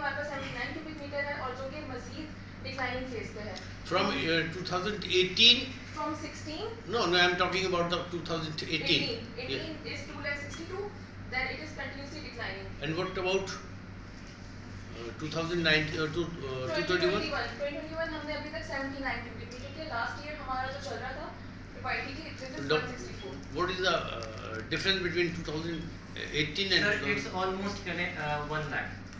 हमारे पास 79 cubic metre है और जो कि मजीद डिक्लाइनिंग फेज पे है। From 2018? From 16? No, I'm talking about the 2018. 18 is 262, then it is continuously declining. And what about 2019 or 2021? 2021 हमने अभी तक 79 क्यूबिक मीटर किया। लास्ट ईयर हमारा जो चल रहा था YTD this is 164. What is the difference between 2018 and Sir, it's almost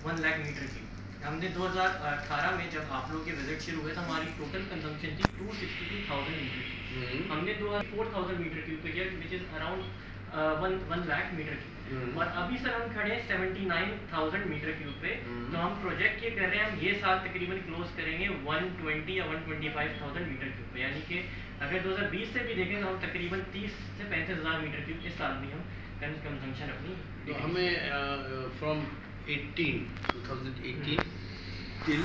1 lakh metre की। हमने 2018 में जब आप लोगों के विजिट शुरू हुए तो हमारी टोटल कंजम्पशन थी 262,000 मीटर की। हमने 4,000 मीटर क्यूब पे किया which is around 1 lakh metre cube. और अभी सर हम खड़े हैं 79,000 मीटर क्यूब पे। तो हम प्रोजेक्ट ये कर रहे हैं, हम ये साल तकरीबन क्लोज करेंगे 120 या 125,000 मीटर क्यूब पे। यानी कि अगर 2020 से भी देखें तो हम तकरीबन 30 से 35,000 मीटर क्यूब इस साल भी हम कंजम्पशन अपनी। तो हमें फ्रॉम 2018 टिल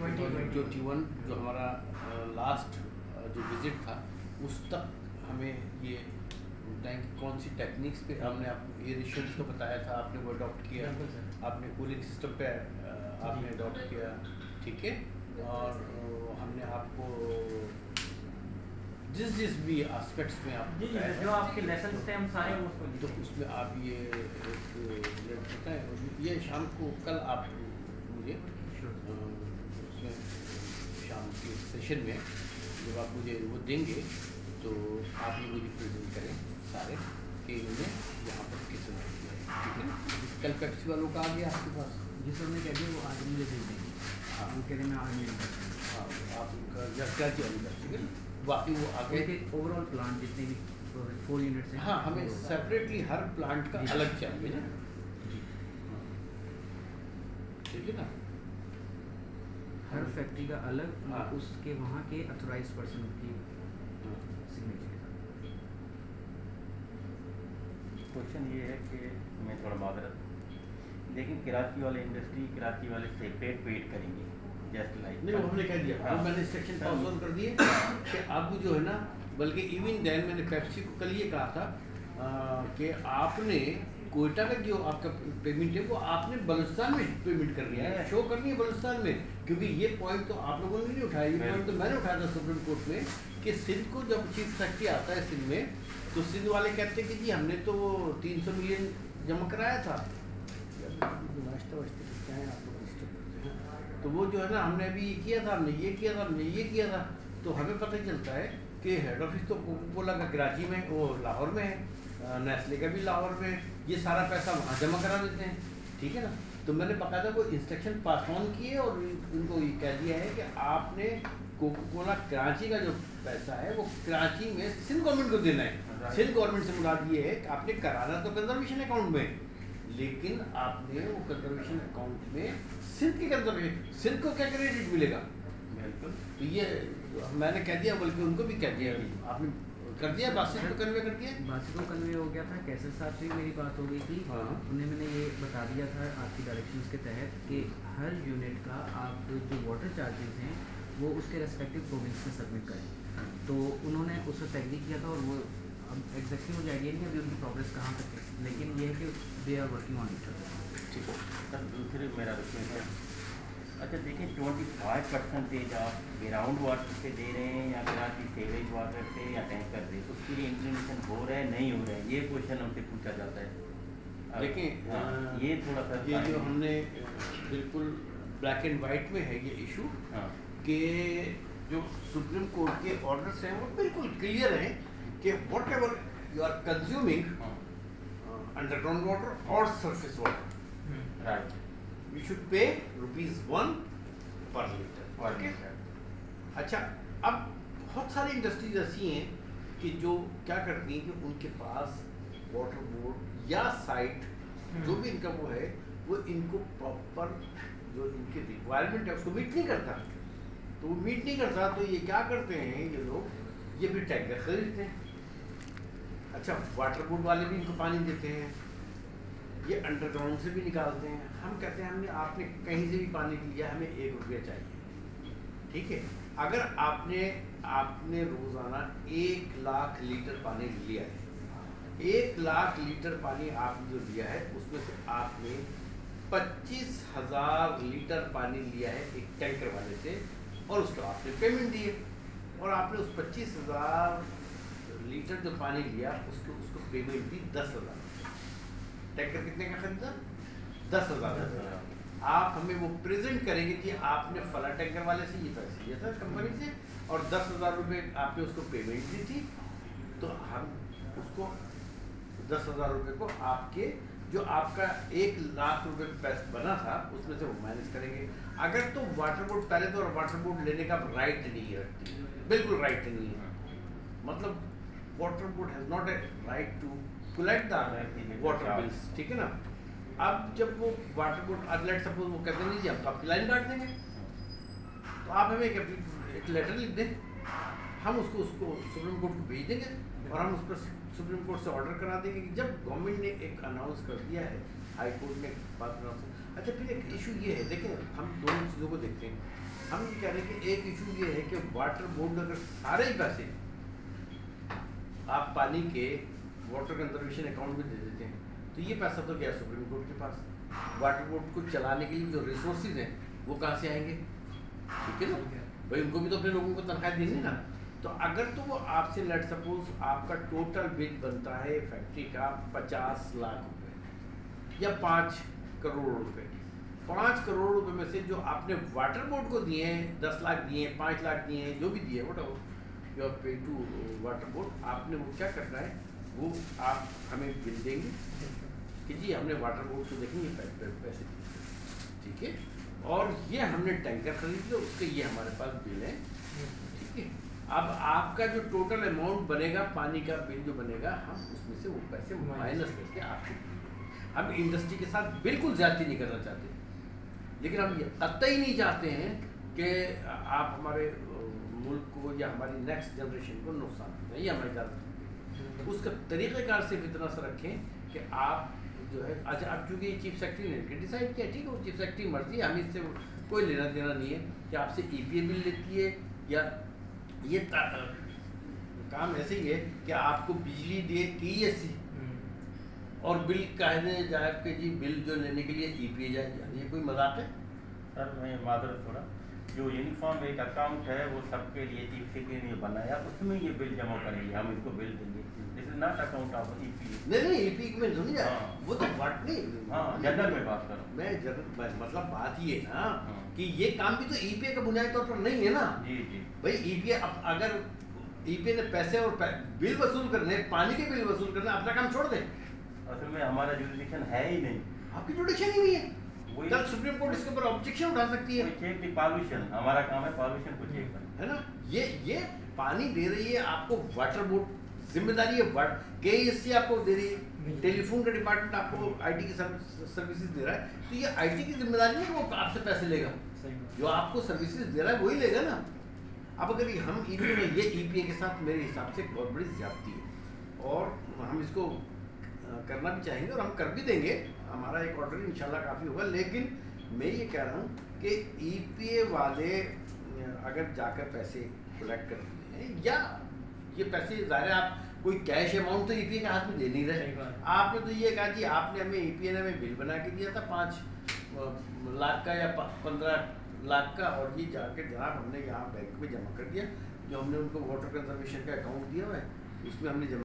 2021 जो हमारा लास्ट जो विजिट था उस तक हमें ये टैंक कौन सी टेक्निक्स पे हमने आपको एयरेशन को बताया था, आपने वो अडॉप्ट किया, आपने कूलिंग सिस्टम पे आपने अडॉप्ट किया, ठीक है। और हमने आपको जिस भी एस्पेक्ट्स में आप जो आपके लेसन थे हम सारे उसको तो उसमें आप ये बताएं। ये शाम को कल आप मुझे उसमें शाम के सेशन में जब आप मुझे वो देंगे तो आप मुझे प्रेजेंट करें सारे कि इन्होंने यहाँ पर किस तरह किया है, ठीक है। कल पैप्सी वालों का आ गया आपके पास? जिस सर ने कह दिया वो आज मुझे दे देंगे। हाँ, वो कह रहे मैं आज नहीं कर सकता। हाँ, आप उनका क्या किया उनका, ठीक है। बाकी वो आगे ओवरऑल प्लांट जितने भी 4 यूनिट्स हैं। हाँ, हमें सेपरेटली हर प्लांट का अलग चाहिए ना, ठीक है ना। हर फैक्ट्री का अलग, हाँ, उसके वहाँ के अथोराइज्ड पर्सन की सिग्नेचर के साथ। क्वेश्चन ये है कि मैं थोड़ा माजरत, लेकिन कराची वाले इंडस्ट्री कराची वाले सेपरेट वेट करेंगे जस्ट लाइक। नहीं, वो हमने कह दिया। हाँ, मैंने सेक्शन पास ऑन कर दिए कि अब जो है ना, बल्कि इवन देन मैंने पेप्सी को कल ये कहा था कि आपने कोयटा का जो आपका पेमेंट है वो आपने बलूचिस्तान में पेमेंट कर दिया है, शो करनी है बलूचिस्तान में। क्योंकि ये पॉइंट तो आप लोगों ने नहीं उठाया, ये पॉइंट तो मैंने उठाया था सुप्रीम कोर्ट में कि सिंध को जब चीफ सेक्रेटरी आता है सिंध में तो सिंध वाले कहते हैं कि जी हमने तो 300 मिलियन जमा कराया था। तो वो जो है ना, हमने अभी ये किया था, हमने ये किया था, हमने ये किया था। तो हमें पता चलता है कि हेड ऑफिस तो कोका-कोला का कराची में, वो लाहौर में है, नेस्ले का भी लाहौर में है, ये सारा पैसा वहाँ जमा करा देते हैं, ठीक है ना। तो मैंने बाकायदा वो इंस्ट्रक्शन पास ऑन किए और उनको ये कह दिया है कि आपने कोका-कोला कराची का जो पैसा है वो कराची में सिंध गवर्नमेंट को देना है। सिंध गवर्नमेंट से मुराद ये है कि आपने कराना तो कंजर्वेशन अकाउंट में, लेकिन आपने वो कंजर्वेशन अकाउंट में सिंध के कंजर्वेशन, सिंध को क्या क्रेडिट मिलेगा? बिल्कुल। तो ये मैंने कह दिया, बल्कि उनको भी कह दिया, आपने कर दिया, बासित को कन्वे कर दिया। बासित को कन्वे हो गया था, कैसर साहब से भी मेरी बात हो गई थी। हाँ। उन्हें मैंने ये बता दिया था आपकी डायरेक्शंस के तहत कि हर यूनिट का आप जो वाटर चार्जेस हैं वो उसके रेस्पेक्टिव प्रोविंस में सबमिट करें। तो उन्होंने उस वक्त एग्री किया था और वो अब एग्जैक्टली मुझे आइडिया नहीं अभी उनकी प्रोग्रेस कहाँ तक है, लेकिन ये है कि they are working on it. ठीक है सर, दूसरे मेरा रिक्वेस्ट है, अच्छा देखिए 25% आप ग्राउंड वाटर पे दे रहे हैं या कराची सीवेज वाटर पे या टैंकर पे, उसके लिए इंप्लीमेंटेशन हो रहा है नहीं हो रहा है, ये क्वेश्चन हमसे पूछा जाता है। लेकिन ये थोड़ा सा ये जो हमने बिल्कुल ब्लैक एंड वाइट में है ये इशू कि जो सुप्रीम कोर्ट के ऑर्डर्स हैं वो बिल्कुल क्लियर हैं कि whatever you are consuming underground water और surface water, right, we should pay ₹1 per liter। अच्छा, अब बहुत सारी इंडस्ट्रीज ऐसी हैं कि जो क्या करती हैं कि उनके पास वाटर बोर्ड या साइट जो भी इनका वो है वो इनको प्रॉपर जो इनकी रिक्वायरमेंट है उसको मीट नहीं करता। तो वो मीट नहीं करता तो ये क्या करते हैं ये लोग, ये फिर टैंकर खरीदते हैं। अच्छा, वाटर बोर्ड वाले भी इनको पानी देते हैं, ये अंडरग्राउंड से भी निकालते हैं। हम कहते हैं हमने आपने कहीं से भी पानी लिया, हमें ₹1 चाहिए, ठीक है। अगर आपने रोजाना 1 लाख लीटर पानी लिया है, 1 लाख लीटर पानी आपने जो लिया है उसमें से आपने 25,000 लीटर पानी लिया है एक टैंकर वाले से और उसको आपने पेमेंट दी है और आपने उस 25,000 लीटर जो पानी लिया उसको उसको पेमेंट दी 10,000। टैंकर कितने का खरीदा? 10,000। आप हमें वो प्रेजेंट करेंगे कि आपने फला टैंकर वाले से ये पैसे लिया था कंपनी से और 10,000 रुपये आपने उसको पेमेंट दी थी, तो हम उसको 10,000 रुपये को आपके जो आपका 1,00,000 रुपये पैसा बना था उसमें से वो माइनस करेंगे। अगर तो वाटर बोर्ड पहले तो वाटर बोर्ड लेने का राइट नहीं रखती, बिल्कुल राइट नहीं है, मतलब water board has not a right to collect the water bills, ठीक है ना। अब जब वो वाटर बोर्ड लेट सपोज वो कहते नहीं जी हम तो आपकी लाइन काट देंगे, तो आप हमें एक लेटर लिख दें, हम उसको सुप्रीम कोर्ट को भेज देंगे और हम उस पर सुप्रीम कोर्ट से ऑर्डर करा देंगे कि जब गवर्नमेंट ने एक अनाउंस कर दिया है, हाई कोर्ट ने बात अनाउंस। अच्छा फिर एक इशू ये है, देखें हम दोनों चीज़ों को देखते हैं। हम ये कह रहे हैं कि एक इशू ये है कि वाटर बोर्ड अगर सारे ही पैसे आप पानी के वाटर कंजर्वेशन अकाउंट में दे देते हैं तो ये पैसा तो गया सुप्रीम कोर्ट के पास, वाटर बोर्ड को चलाने के लिए जो रिसोर्सेज हैं वो कहाँ से आएंगे, ठीक है ना भाई, उनको भी तो अपने लोगों को तनख्वाह देनी ना। तो अगर तो वो आपसे लेट सपोज आपका टोटल बिल बनता है फैक्ट्री का 50 लाख रुपए या 5 करोड़ रुपए, 5 करोड़ रुपए में से जो आपने वाटर बोर्ड को दिए हैं 10 लाख दिए हैं, 5 लाख दिए हैं, जो भी दिए वट यू आर पे टू वाटर बोर्ड, आपने वो क्या करना है वो आप हमें बिल देंगे कि जी हमने वाटर बोर्ड को देखेंगे पैसे दिए, ठीक है, और ये हमने टैंकर खरीद लिया उसके ये हमारे पास बिल है, ठीक है। अब आपका जो टोटल अमाउंट बनेगा पानी का बिल जो बनेगा हम उसमें से वो पैसे माइनस करके आपको, हम इंडस्ट्री के साथ बिल्कुल ज्यादती नहीं करना चाहते, लेकिन हम ये कतई नहीं चाहते हैं कि आप हमारे मुल्क को या हमारी नेक्स्ट जनरेशन को नुकसान दें, ये हमारी ज़्यादा उसका तरीक़ेकार सिर्फ इतना सा रखें कि आप जो है, अच्छा अब चूँकि चीफ सेक्रेटरी ने डिसाइड किया, ठीक है, वो चीफ सेक्रेटरी मर्जी है, हमें इससे कोई लेना देना नहीं है कि आपसे EPA बिल लेती है या ये काम ऐसे ही है कि आपको बिजली दे TSC और बिल कहने जाए कि जी बिल जो लेने के लिए EPA जाए, ये कोई मजाक है? सर मैं मादर थोड़ा जो यूनिफॉर्म एक अकाउंट है वो सबके लिए चीफ सेक्रेटरी ने बनाया, उसमें ये बिल जमा करेंगे, हम इसको बिल देंगे, this is not account of EPA। नहीं EPA में सुनिए वो तो बात नहीं, हाँ जनरल में बात करो मैं जनरल मतलब बात ये है ना कि ये काम भी तो EPA का बुनियादी तौर पर नहीं है ना जी जी भाई। EPA अगर EPA ने पैसे और बिल वसूल करने, पानी के बिल वसूल करने, अपना काम छोड़ दे, असल में हमारा जुरिडिक्शन है ही नहीं, आपकी जुडिक्शन ही नहीं है, कल सुप्रीम कोर्ट इसके ऊपर ऑब्जेक्शन उठा सकती है। चेक दी पॉल्यूशन, हमारा काम है पॉल्यूशन को चेक करना, है ना, ये पानी दे रही है आपको वाटर बोर्ड, जिम्मेदारी है KSC आपको दे रही है, टेलीफोन का डिपार्टमेंट आपको IT की सर्विसेज दे रहा है, तो ये IT की जिम्मेदारी है कि वो आपसे पैसे लेगा, जो आपको सर्विसेज दे रहा है वही लेगा ना। अब अगर हम EPA में ये EPA के साथ मेरे हिसाब से बहुत बड़ी ज्यादती है और हम इसको करना भी चाहेंगे और हम कर भी देंगे, हमारा एक ऑर्डर इंशाल्लाह काफ़ी होगा। लेकिन मैं ये कह रहा हूँ कि EPA वाले अगर जाकर पैसे कलेक्ट करते हैं या ये पैसे ज़ाहिर आप कोई कैश अमाउंट तो EPA के हाथ में दे नहीं रहे, आपने तो ये कहा जी आपने हमें EPA ने हमें बिल बना के दिया था 5 लाख का या 15 लाख का, और ये जाकर जनाब हमने यहाँ बैंक में जमा कर दिया, जो हमने उनको वाटर कंजर्वेशन का अकाउंट दिया हुआ है उसमें हमने जमा